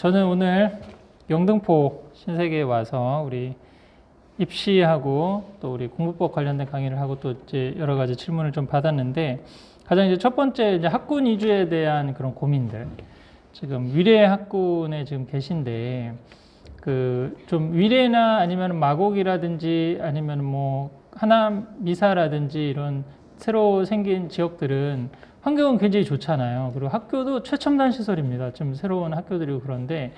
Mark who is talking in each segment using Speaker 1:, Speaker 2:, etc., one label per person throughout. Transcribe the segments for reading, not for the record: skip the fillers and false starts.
Speaker 1: 저는 오늘 영등포 신세계에 와서 우리 입시하고 또 우리 공부법 관련된 강의를 하고 또 이제 여러 가지 질문을 좀 받았는데, 가장 이제 첫 번째 이제 학군 이주에 대한 그런 고민들. 지금 위례 학군에 지금 계신데, 그 좀 위례나 아니면 마곡이라든지 아니면 뭐 하남 미사라든지 이런 새로 생긴 지역들은 환경은 굉장히 좋잖아요. 그리고 학교도 최첨단 시설입니다. 좀 새로운 학교들이고 그런데,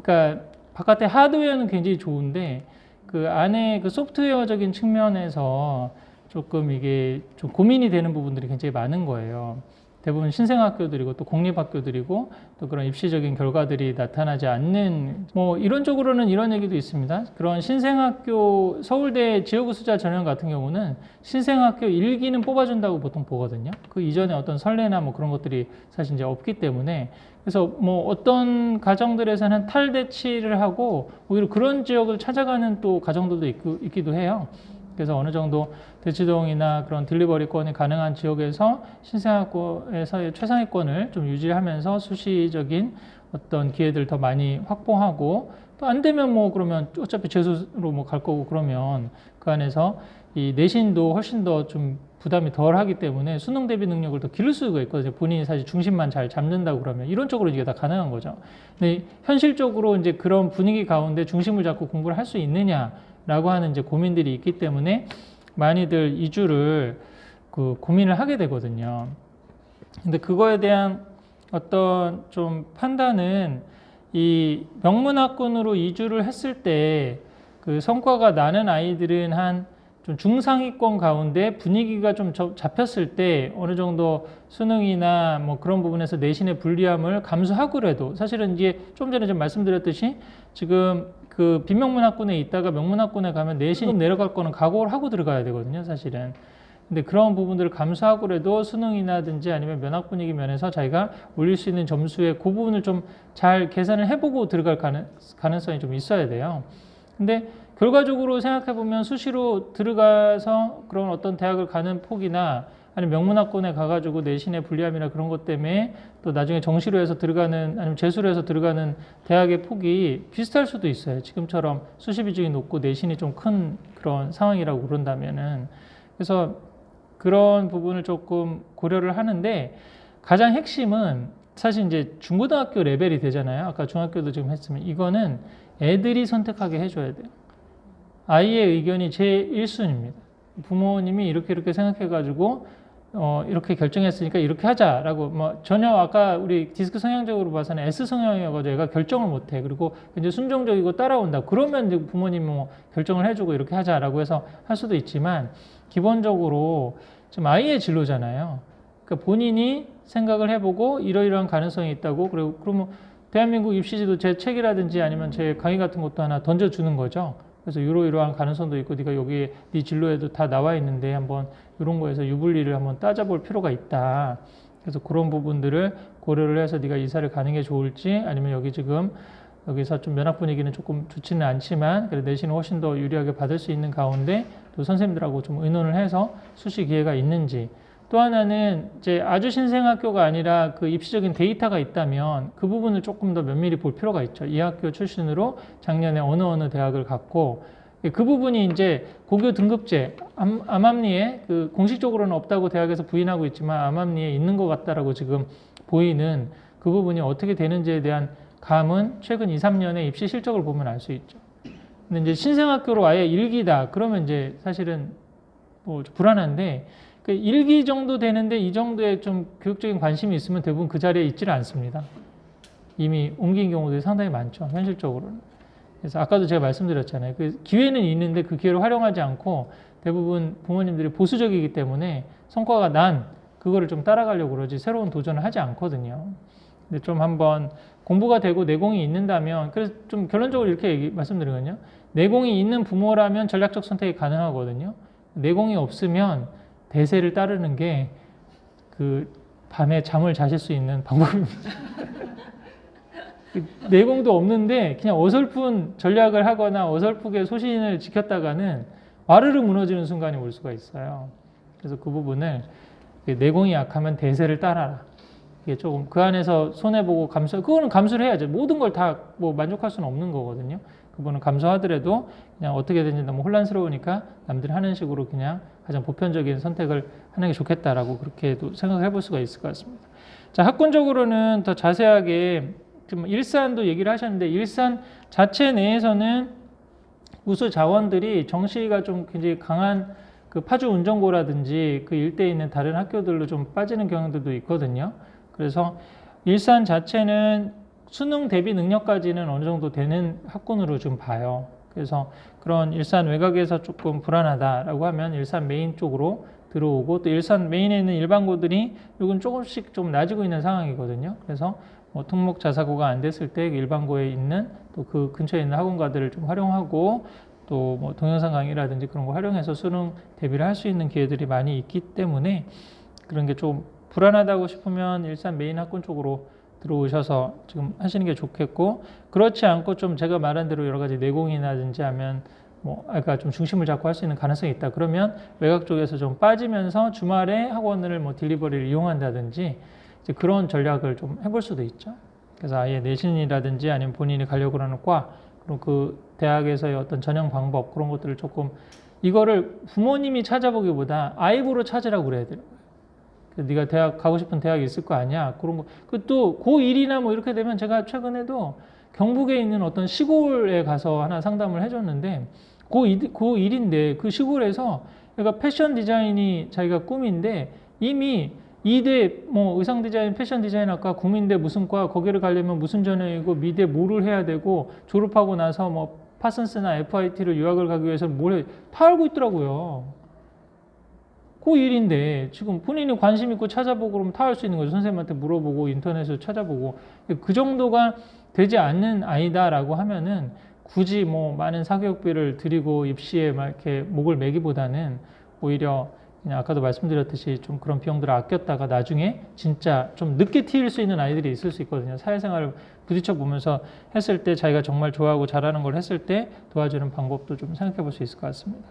Speaker 1: 그러니까 바깥에 하드웨어는 굉장히 좋은데 그 안에 그 소프트웨어적인 측면에서 조금 이게 좀 고민이 되는 부분들이 굉장히 많은 거예요. 대부분 신생학교들이고 또 공립학교들이고 또 그런 입시적인 결과들이 나타나지 않는, 뭐 이론적으로는 이런 얘기도 있습니다. 그런 신생학교, 서울대 지역우수자 전형 같은 경우는 신생학교 1기는 뽑아준다고 보통 보거든요. 그 이전에 어떤 선례나 뭐 그런 것들이 사실 이제 없기 때문에, 그래서 뭐 어떤 가정들에서는 탈대치를 하고 오히려 그런 지역을 찾아가는 또 가정들도 있기도 해요. 그래서 어느 정도 대치동이나 그런 딜리버리권이 가능한 지역에서 신생학교에서의 최상위권을 좀 유지하면서 수시적인 어떤 기회들을 더 많이 확보하고, 또 안 되면 뭐 그러면 어차피 재수로 뭐 갈 거고, 그러면 그 안에서 이 내신도 훨씬 더 좀 부담이 덜 하기 때문에 수능 대비 능력을 더 기를 수가 있거든요. 본인이 사실 중심만 잘 잡는다고 그러면 이론적으로 이게 다 가능한 거죠. 근데 현실적으로 이제 그런 분위기 가운데 중심을 잡고 공부를 할 수 있느냐라고 하는 이제 고민들이 있기 때문에 많이들 이주를 그 고민을 하게 되거든요. 근데 그거에 대한 어떤 좀 판단은, 이 명문학군으로 이주를 했을 때 그 성과가 나는 아이들은 한 좀 중상위권 가운데 분위기가 좀 잡혔을 때 어느 정도 수능이나 뭐 그런 부분에서 내신의 불리함을 감수하고라도, 사실은 이제 좀 전에 좀 말씀드렸듯이 지금 그 비명문학군에 있다가 명문학군에 가면 내신이 내려갈 거는 각오를 하고 들어가야 되거든요, 사실은. 근데 그런 부분들을 감수하고라도 수능이나든지 아니면 면학 분위기 면에서 자기가 올릴 수 있는 점수의 그 부분을 좀 잘 계산을 해보고 들어갈 가능성이 좀 있어야 돼요. 근데 결과적으로 생각해보면 수시로 들어가서 그런 어떤 대학을 가는 폭이나 아니면 명문학군에 가가지고 내신의 불리함이나 그런 것 때문에 또 나중에 정시로 해서 들어가는, 아니면 재수로 해서 들어가는 대학의 폭이 비슷할 수도 있어요. 지금처럼 수시 비중이 높고 내신이 좀 큰 그런 상황이라고 그런다면은. 그래서 그런 부분을 조금 고려를 하는데, 가장 핵심은 사실 이제 중고등학교 레벨이 되잖아요. 아까 중학교도 지금 했으면 이거는 애들이 선택하게 해줘야 돼요. 아이의 의견이 제일 1순위입니다. 부모님이 이렇게 생각해가지고 이렇게 결정했으니까 이렇게 하자라고, 뭐 전혀 아까 우리 디스크 성향적으로 봐서는 S 성향이어가지고 얘가 결정을 못해. 그리고 이제 순종적이고 따라온다. 그러면 이제 부모님이 뭐 결정을 해주고 이렇게 하자라고 해서 할 수도 있지만, 기본적으로 지금 아이의 진로잖아요. 그러니까 본인이 생각을 해보고 이러이러한 가능성이 있다고, 그리고 그러면 대한민국 입시지도 제 책이라든지 아니면 제 강의 같은 것도 하나 던져주는 거죠. 그래서 이러이러한 가능성도 있고 네가 여기 네 진로에도 다 나와 있는데 한번 이런 거에서 유불리를 한번 따져볼 필요가 있다. 그래서 그런 부분들을 고려를 해서 네가 이사를 가는 게 좋을지, 아니면 여기 지금 여기서 좀 면학 분위기는 조금 좋지는 않지만 그래도 내신을 훨씬 더 유리하게 받을 수 있는 가운데 또 선생님들하고 좀 의논을 해서 수시 기회가 있는지. 또 하나는 이제 아주 신생학교가 아니라 그 입시적인 데이터가 있다면 그 부분을 조금 더 면밀히 볼 필요가 있죠. 이 학교 출신으로 작년에 어느 대학을 갔고, 그 부분이 이제 고교 등급제, 암암리에 그 공식적으로는 없다고 대학에서 부인하고 있지만 암암리에 있는 것 같다라고 지금 보이는 그 부분이 어떻게 되는지에 대한 감은 최근 2, 3년의 입시 실적을 보면 알 수 있죠. 근데 이제 신생학교로 아예 1기다. 그러면 이제 사실은 뭐 불안한데, 그 1기 정도 되는데 이 정도의 좀 교육적인 관심이 있으면 대부분 그 자리에 있지는 않습니다. 이미 옮긴 경우들이 상당히 많죠, 현실적으로는. 그래서 아까도 제가 말씀드렸잖아요. 그 기회는 있는데 그 기회를 활용하지 않고 대부분 부모님들이 보수적이기 때문에 성과가 난 그거를 좀 따라가려고 그러지 새로운 도전을 하지 않거든요. 근데 좀 한번 공부가 되고 내공이 있는다면, 그래서 좀 결론적으로 이렇게 말씀드리거든요. 내공이 있는 부모라면 전략적 선택이 가능하거든요. 내공이 없으면 대세를 따르는 게 그 밤에 잠을 자실 수 있는 방법입니다. 내공도 없는데 그냥 어설픈 전략을 하거나 어설프게 소신을 지켰다가는 와르르 무너지는 순간이 올 수가 있어요. 그래서 그 부분을 내공이 약하면 대세를 따라라. 이게 조금 그 안에서 손해보고 그거는 감수를 해야죠. 모든 걸 다 뭐 만족할 수는 없는 거거든요. 그거는 감수하더라도 그냥 어떻게든지 너무 혼란스러우니까 남들이 하는 식으로 그냥 가장 보편적인 선택을 하는 게 좋겠다라고 그렇게도 생각해 볼 수가 있을 것 같습니다. 자, 학군적으로는 더 자세하게 좀 일산도 얘기를 하셨는데, 일산 자체 내에서는 우수 자원들이 정시가 좀 굉장히 강한 그 파주 운정고라든지 그 일대에 있는 다른 학교들로 좀 빠지는 경향들도 있거든요. 그래서 일산 자체는 수능 대비 능력까지는 어느 정도 되는 학군으로 좀 봐요. 그래서 그런 일산 외곽에서 조금 불안하다라고 하면 일산 메인 쪽으로 들어오고, 또 일산 메인에 있는 일반고들이 이건 조금씩 좀 낮아지고 있는 상황이거든요. 그래서 뭐 특목 자사고가 안 됐을 때 일반고에 있는 또 그 근처에 있는 학원가들을 좀 활용하고, 또 뭐 동영상 강의라든지 그런 거 활용해서 수능 대비를 할 수 있는 기회들이 많이 있기 때문에, 그런 게 좀 불안하다고 싶으면 일산 메인 학군 쪽으로 들어오셔서 지금 하시는 게 좋겠고, 그렇지 않고 좀 제가 말한 대로 여러 가지 내공이라든지 하면 뭐 아까 좀 중심을 잡고 할 수 있는 가능성이 있다. 그러면 외곽 쪽에서 좀 빠지면서 주말에 학원을 뭐 딜리버리를 이용한다든지 이제 그런 전략을 좀 해볼 수도 있죠. 그래서 아예 내신이라든지 아니면 본인이 가려고 하는 과, 그리고 그 대학에서의 어떤 전형 방법, 그런 것들을 조금, 이거를 부모님이 찾아보기보다 아이보로 찾으라고 그래야 돼요. 네가 대학 가고 싶은 대학이 있을 거 아니야. 그런 거. 그 또 고1이나 뭐 이렇게 되면, 제가 최근에도 경북에 있는 어떤 시골에 가서 하나 상담을 해줬는데, 고1인데 그 시골에서 그러니까 패션 디자인이 자기가 꿈인데, 이미 이대 뭐 의상 디자인, 패션 디자인 학과, 국민대 무슨 과, 거기를 가려면 무슨 전형이고 미대 뭐를 해야 되고, 졸업하고 나서 뭐 파슨스나 FIT를 유학을 가기 위해서 다 알고 있더라고요. 고1인데 지금 본인이 관심 있고 찾아보고 그러면 다 할 수 있는 거죠. 선생님한테 물어보고 인터넷에서 찾아보고. 그 정도가 되지 않는 아이다라고 하면은 굳이 뭐 많은 사교육비를 들이고 입시에 막 이렇게 목을 매기보다는 오히려 그냥 아까도 말씀드렸듯이 좀 그런 비용들을 아꼈다가 나중에 진짜 좀 늦게 튀일 수 있는 아이들이 있을 수 있거든요. 사회생활을 부딪혀 보면서 했을 때 자기가 정말 좋아하고 잘하는 걸 했을 때 도와주는 방법도 좀 생각해 볼 수 있을 것 같습니다.